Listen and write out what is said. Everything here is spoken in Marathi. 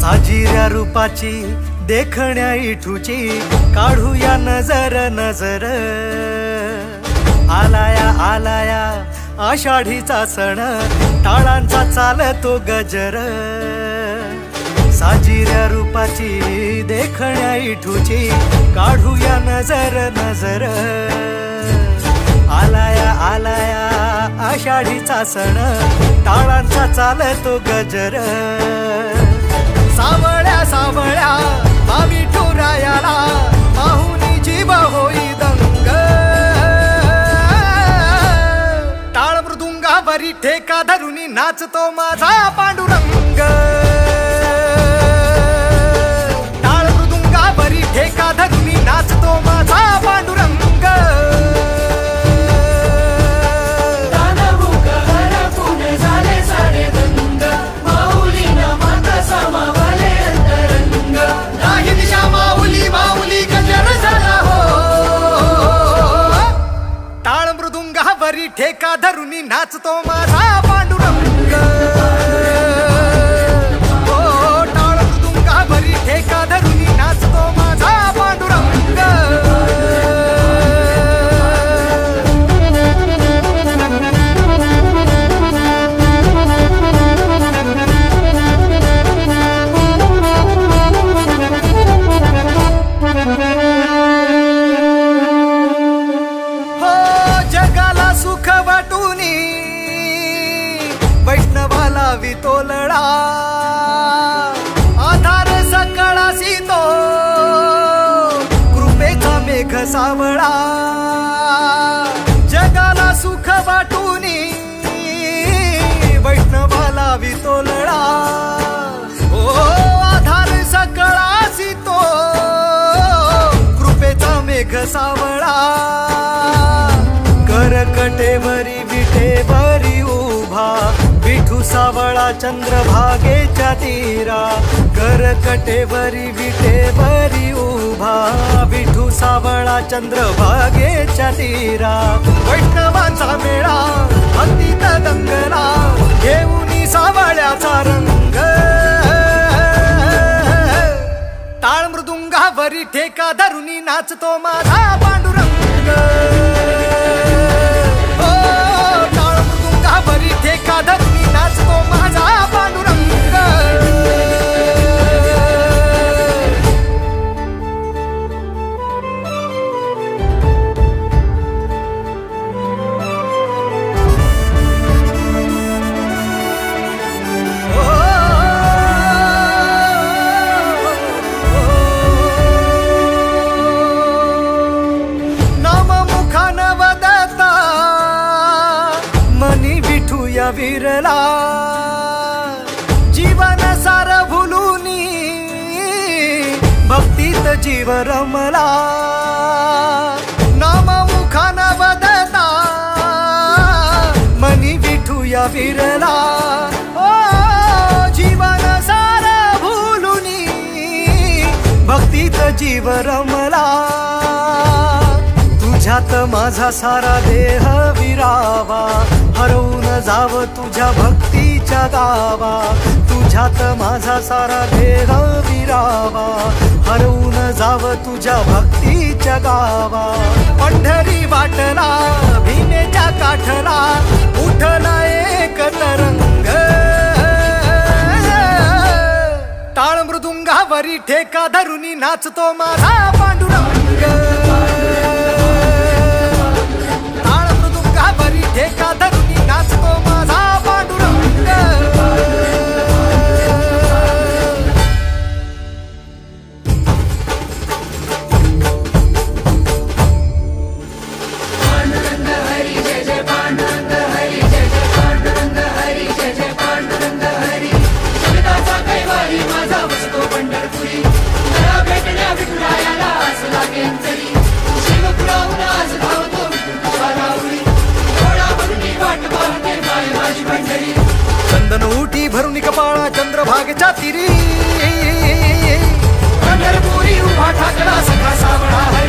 साजिऱ्या रूपाची देखण्या इठूची काढूया नजर नजर। आलाया आलाया आषाढीचा सण टाळांचा चालतो गजर। साजिऱ्या रूपाची देखण्या इठूची काढूया नजर नजर। आलाया आलाया आषाढीचा सण टाळांचा चालतो गजर। सावळ्या सावळ्या विठुरायाला पाहुनी जीव होई दंग। टाळ मृदुंगावरी ठेका धरुनी नाचतो माझा पांडुरंग। टाळ मृदुंगावरी ठेका धरुनी नाचतो माझा पांडुरंग। ठेका धरुनी नाचतो माझा पांडुरंग। ओ टाळ मृदुंगावरी ठेका धरुनी नाचतो माझा पांडुरंग। सुख वाटूनी वैष्णवाला वितोलडा आधार सकळासी तो कृपेचा मेघ सावळा। जगाला सुख वाटूनी वैष्णवाला वितोलडा ओ आधार सकळासी तो कृपेचा मेघ सावळा। करकटेवरी विटेवरी उभा विठू सावळा चंद्रभागेच्या तीरा। करकटेवरी विटेवरी उभा विठू सावळा चंद्रभागेच्या तीरा। वैष्णवांचा मेळा भक्तीत दंगला घेऊनी सावळ्याचा रंग। टाळ मृदुंगावरी ठेका धरुनी नाचतो माझा पांडुरंग। ठेका धरुनी नाचतो माझा पांडुरंग। नाम मुखान वदता मनी विठूया विरला जीवन सार भुलूनी भक्तीत जीव रमला। नाम मुखान वदता मनी विठूया विरला ओ जीवन सार भुलूनी भक्तीत जीव रमला। तुझ्यात माझा सारा देह विरावा हरवून जाव तुझ्या भक्तीच्या गावा। तुझ्यात माझा सारा देह विरावा हरवून जाव तुझ्या भक्तीच्या गावा। पंढरी वाटला भीमेच्या काठला उठला एक तरंग। टाळ मृदुंगावरी ठेका धरुनी नाचतो माझा पांडुरंग। टाळ मृदुंगावरी ठेका धरुनी नाचतो माझा पांडुरंग। पांडुरंग हरी जय जय पांडुरंग हरी जय जय पांडुरंग हरी जय जय पांडुरंग हरी। जगताचा कैवारी माझा वसतो पंढरपुरी मला भेटण्या विठुरायाला आस लागे अंतरी। शिवपुराहून आज धावतो विठुराला उरी डोळा भरून वाट पाहते माय माझी पंढरी। चंदन उठी भरून कपाळा चंद्रभागेच्या तीरी पंढरपुरी उभा ठाकला सखा सावळा हरी।